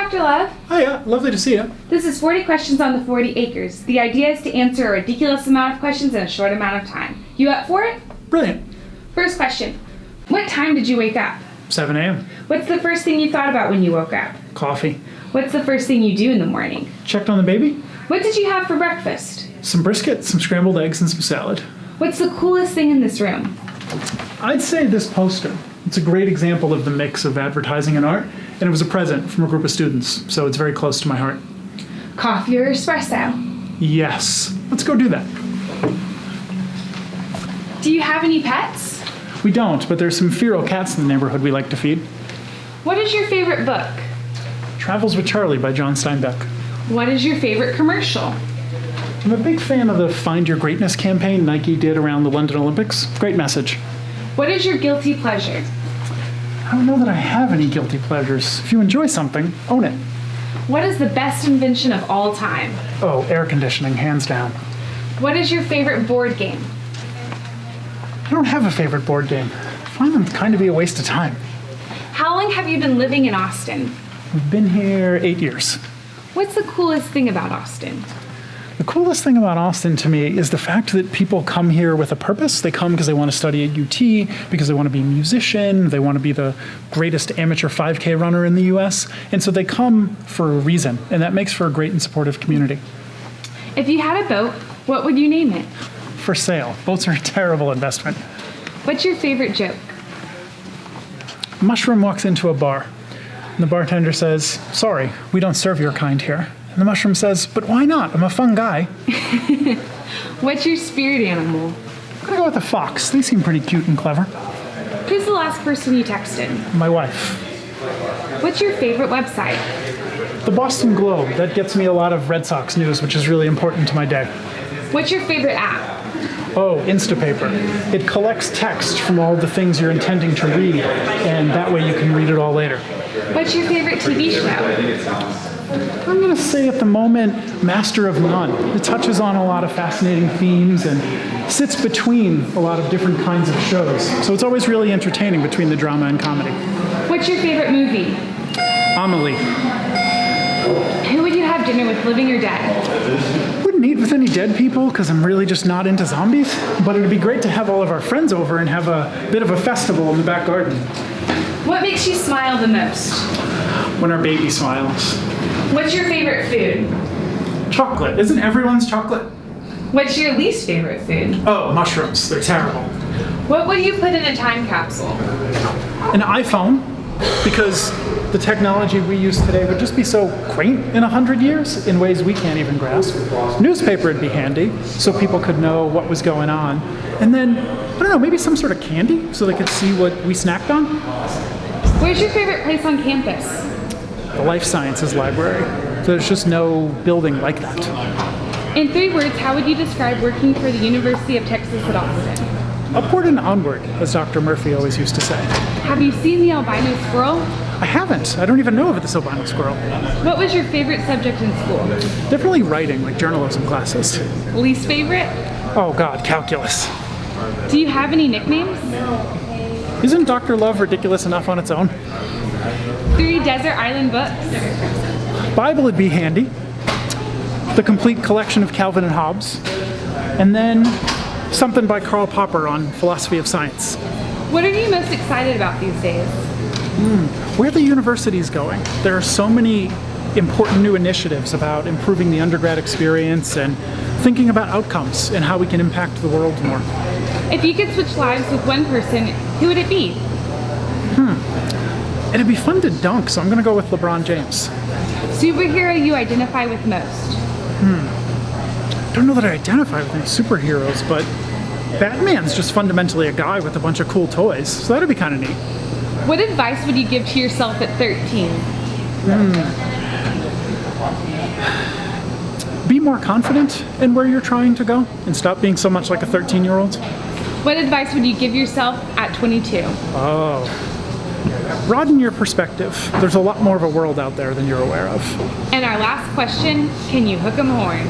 Dr. Love. Hiya, lovely to see you. This is 40 questions on the 40 acres. The idea is to answer a ridiculous amount of questions in a short amount of time. You up for it? Brilliant. First question. What time did you wake up? 7 a.m. What's the first thing you thought about when you woke up? Coffee. What's the first thing you do in the morning? Checked on the baby. What did you have for breakfast? Some brisket, some scrambled eggs, and some salad. What's the coolest thing in this room? I'd say this poster. It's a great example of the mix of advertising and art, and it was a present from a group of students, so it's very close to my heart. Coffee or espresso? Yes. Let's go do that. Do you have any pets? We don't, but there's some feral cats in the neighborhood we like to feed. What is your favorite book? Travels with Charlie by John Steinbeck. What is your favorite commercial? I'm a big fan of the Find Your Greatness campaign Nike did around the London Olympics. Great message. What is your guilty pleasure? I don't know that I have any guilty pleasures. If you enjoy something, own it. What is the best invention of all time? Oh, air conditioning, hands down. What is your favorite board game? I don't have a favorite board game. I find them kind of be a waste of time. How long have you been living in Austin? We've been here 8 years. What's the coolest thing about Austin? The coolest thing about Austin to me is the fact that people come here with a purpose. They come because they want to study at UT, because they want to be a musician, they want to be the greatest amateur 5K runner in the US, and so they come for a reason, and that makes for a great and supportive community. If you had a boat, what would you name it? For sale. Boats are a terrible investment. What's your favorite joke? A mushroom walks into a bar, and the bartender says, "Sorry, we don't serve your kind here." And the mushroom says, "But why not? I'm a fun guy." What's your spirit animal? I'm gonna go with a fox. They seem pretty cute and clever. Who's the last person you texted? My wife. What's your favorite website? The Boston Globe. That gets me a lot of Red Sox news, which is really important to my day. What's your favorite app? Oh, Instapaper. It collects text from all the things you're intending to read, and that way you can read it all later. What's your favorite TV show? I'm going to say at the moment, Master of None. It touches on a lot of fascinating themes and sits between a lot of different kinds of shows. So it's always really entertaining between the drama and comedy. What's your favorite movie? Amelie. Who would you have dinner with, living or dead? Wouldn't eat with any dead people because I'm really just not into zombies. But it'd be great to have all of our friends over and have a bit of a festival in the back garden. What makes you smile the most? When our baby smiles. What's your favorite food? Chocolate. Isn't everyone's chocolate? What's your least favorite food? Oh, mushrooms. They're terrible. What would you put in a time capsule? An iPhone, because the technology we use today would just be so quaint in 100 years in ways we can't even grasp. Newspaper would be handy, so people could know what was going on. And then, I don't know, maybe some sort of candy so they could see what we snacked on. Where's your favorite place on campus? The Life Sciences Library. There's just no building like that. In 3 words, how would you describe working for the University of Texas at Austin? Upward and onward, as Dr. Murphy always used to say. Have you seen the albino squirrel? I haven't. I don't even know of this albino squirrel. What was your favorite subject in school? Definitely writing, like journalism classes. Least favorite? Oh God, calculus. Do you have any nicknames? Isn't Dr. Love ridiculous enough on its own? 3 desert island books? Bible would be handy. The complete collection of Calvin and Hobbes. And then something by Karl Popper on philosophy of science. What are you most excited about these days? Where the university's going. There are so many important new initiatives about improving the undergrad experience and thinking about outcomes and how we can impact the world more. If you could switch lives with one person, who would it be? It'd be fun to dunk, so I'm going to go with LeBron James. Superhero you identify with most? I don't know that I identify with any superheroes, but Batman's just fundamentally a guy with a bunch of cool toys, so that'd be kind of neat. What advice would you give to yourself at 13? Be more confident in where you're trying to go and stop being so much like a 13-year-old. What advice would you give yourself at 22? Broaden your perspective. There's a lot more of a world out there than you're aware of. And our last question, can you hook 'em horns?